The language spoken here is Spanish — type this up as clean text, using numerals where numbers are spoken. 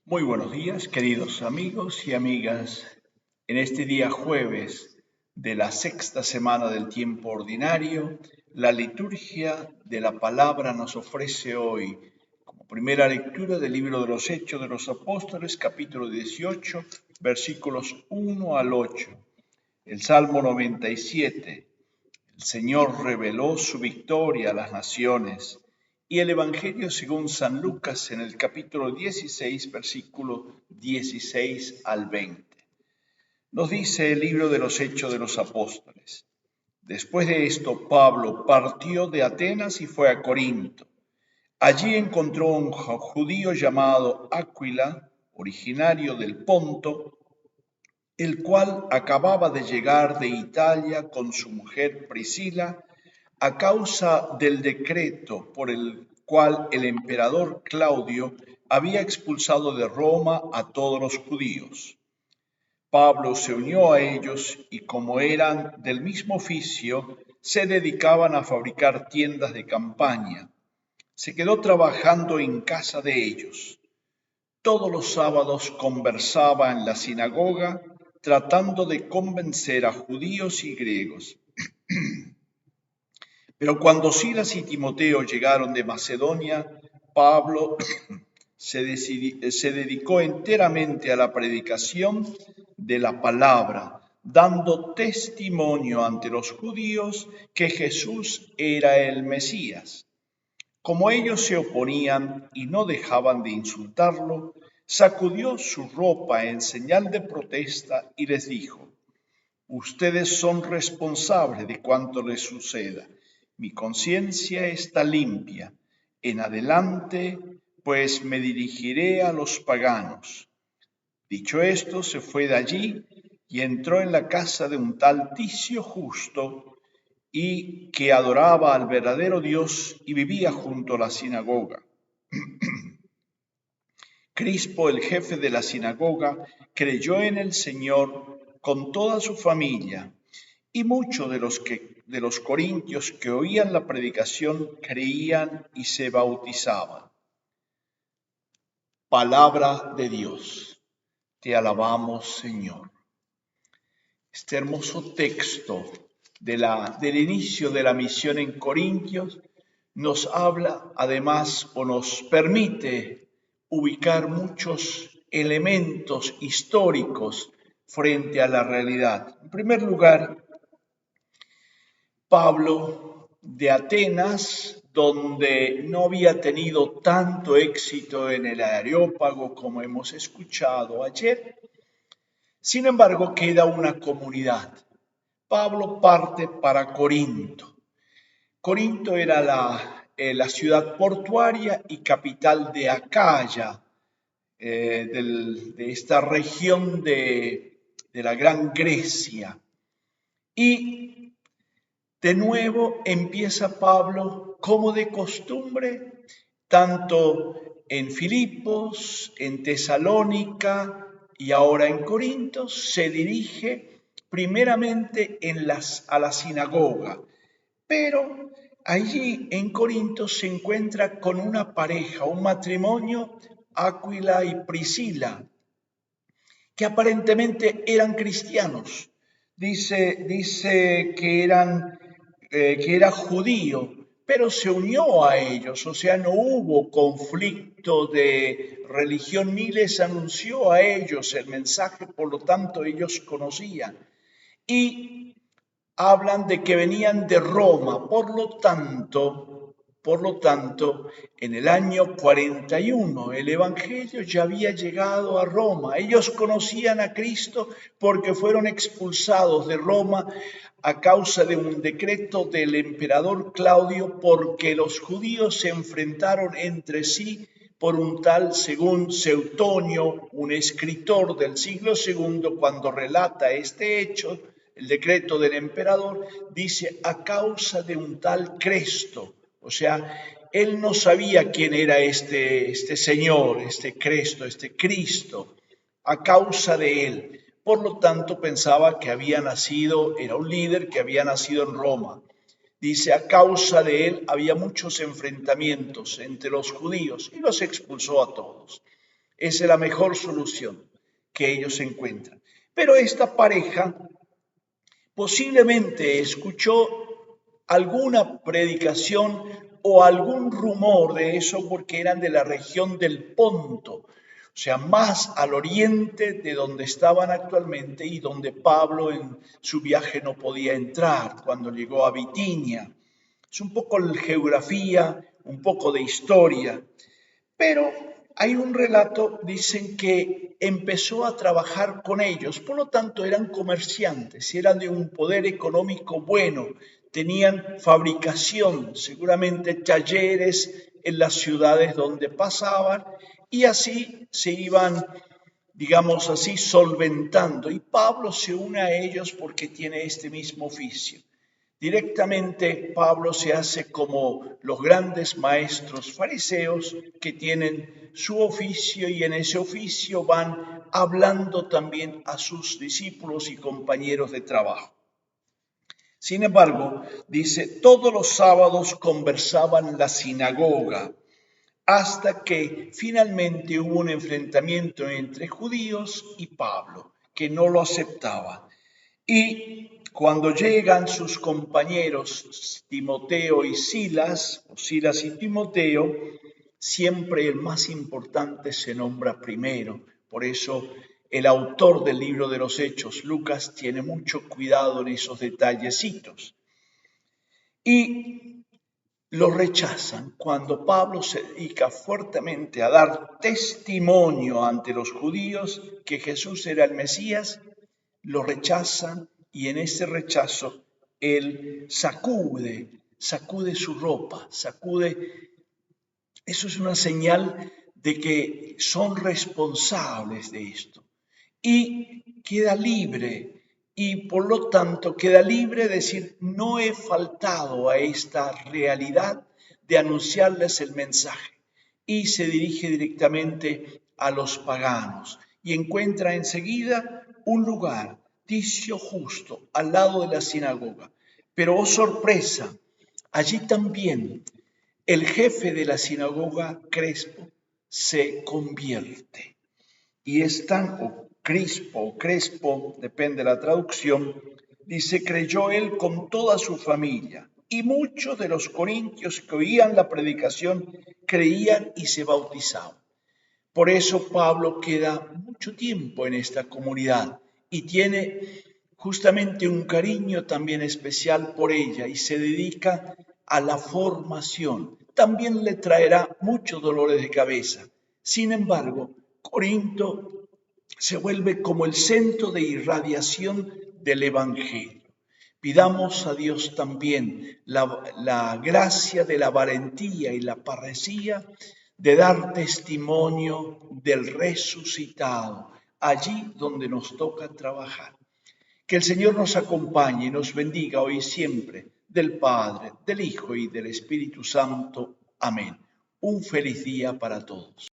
Muy buenos días, queridos amigos y amigas. En este día jueves de la sexta semana del tiempo ordinario, la liturgia de la palabra nos ofrece hoy, como primera lectura del libro de los Hechos de los Apóstoles, capítulo 18, versículos 1 al 8. El Salmo 97. El Señor reveló su victoria a las naciones. Y el Evangelio según San Lucas en el capítulo 16, versículo 16 al 20. Nos dice el libro de los Hechos de los Apóstoles. Después de esto, Pablo partió de Atenas y fue a Corinto. Allí encontró a un judío llamado Aquila, originario del Ponto, el cual acababa de llegar de Italia con su mujer Priscila, a causa del decreto por el cual el emperador Claudio había expulsado de Roma a todos los judíos. Pablo se unió a ellos y como eran del mismo oficio, se dedicaban a fabricar tiendas de campaña. Se quedó trabajando en casa de ellos. Todos los sábados conversaba en la sinagoga, tratando de convencer a judíos y griegos. Pero cuando Silas y Timoteo llegaron de Macedonia, Pablo se dedicó enteramente a la predicación de la palabra, dando testimonio ante los judíos que Jesús era el Mesías. Como ellos se oponían y no dejaban de insultarlo, sacudió su ropa en señal de protesta y les dijo: ustedes son responsables de cuanto les suceda. Mi conciencia está limpia. En adelante, pues me dirigiré a los paganos. Dicho esto, se fue de allí y entró en la casa de un tal Ticio Justo, y que adoraba al verdadero Dios y vivía junto a la sinagoga. Crispo, el jefe de la sinagoga, creyó en el Señor con toda su familia, y muchos de los corintios que oían la predicación creían y se bautizaban. Palabra de Dios. Te alabamos, Señor. Este hermoso texto del inicio de la misión en Corintios nos habla además o nos permite ubicar muchos elementos históricos frente a la realidad. En primer lugar, Pablo de Atenas, donde no había tenido tanto éxito en el Areópago como hemos escuchado ayer. Sin embargo, queda una comunidad. Pablo parte para Corinto. Corinto era la ciudad portuaria y capital de Acaya, de esta región de la Gran Grecia. Y de nuevo empieza Pablo, como de costumbre, tanto en Filipos, en Tesalónica y ahora en Corinto, se dirige primeramente a la sinagoga. Pero allí en Corinto se encuentra con una pareja, un matrimonio, Aquila y Priscila, que aparentemente eran cristianos. Dice que era judío, pero se unió a ellos, o sea, no hubo conflicto de religión ni les anunció a ellos el mensaje, por lo tanto ellos conocían. Y hablan de que venían de Roma, por lo tanto, en el año 41 el Evangelio ya había llegado a Roma. Ellos conocían a Cristo porque fueron expulsados de Roma a causa de un decreto del emperador Claudio, porque los judíos se enfrentaron entre sí por un tal, según Seutonio, un escritor del siglo II, cuando relata este hecho, el decreto del emperador, dice a causa de un tal Cresto. O sea, él no sabía quién era este señor, este Cresto, este Cristo, a causa de él. Por lo tanto, pensaba que era un líder que había nacido en Roma. Dice, a causa de él había muchos enfrentamientos entre los judíos y los expulsó a todos. Esa es la mejor solución que ellos encuentran. Pero esta pareja posiblemente escuchó alguna predicación o algún rumor de eso porque eran de la región del Ponto, o sea, más al oriente de donde estaban actualmente y donde Pablo en su viaje no podía entrar cuando llegó a Bitinia. Es un poco de geografía, un poco de historia, pero hay un relato, dicen que empezó a trabajar con ellos, por lo tanto eran comerciantes, eran de un poder económico bueno, tenían fabricación, seguramente talleres en las ciudades donde pasaban y así se iban, digamos así, solventando. Y Pablo se une a ellos porque tiene este mismo oficio. Directamente Pablo se hace como los grandes maestros fariseos que tienen su oficio y en ese oficio van hablando también a sus discípulos y compañeros de trabajo. Sin embargo, dice, todos los sábados conversaban en la sinagoga hasta que finalmente hubo un enfrentamiento entre judíos y Pablo, que no lo aceptaban. Y cuando llegan sus compañeros Timoteo y Silas, o Silas y Timoteo, siempre el más importante se nombra primero. Por eso el autor del libro de los Hechos, Lucas, tiene mucho cuidado en esos detallecitos. Y lo rechazan cuando Pablo se dedica fuertemente a dar testimonio ante los judíos que Jesús era el Mesías. Lo rechazan y en ese rechazo él sacude su ropa, eso es una señal de que son responsables de esto y queda libre y por lo tanto queda libre de decir, no he faltado a esta realidad de anunciarles el mensaje y se dirige directamente a los paganos y encuentra enseguida un lugar, Ticio Justo, al lado de la sinagoga. Pero, oh sorpresa, allí también el jefe de la sinagoga, Crespo, se convierte. Y es tan, o Crespo, depende de la traducción, dice, creyó él con toda su familia. Y muchos de los corintios que oían la predicación creían y se bautizaban. Por eso Pablo queda mucho tiempo en esta comunidad y tiene justamente un cariño también especial por ella y se dedica a la formación. También le traerá muchos dolores de cabeza. Sin embargo, Corinto se vuelve como el centro de irradiación del Evangelio. Pidamos a Dios también la gracia de la valentía y la parresía de dar testimonio del resucitado, allí donde nos toca trabajar. Que el Señor nos acompañe y nos bendiga hoy y siempre, del Padre, del Hijo y del Espíritu Santo. Amén. Un feliz día para todos.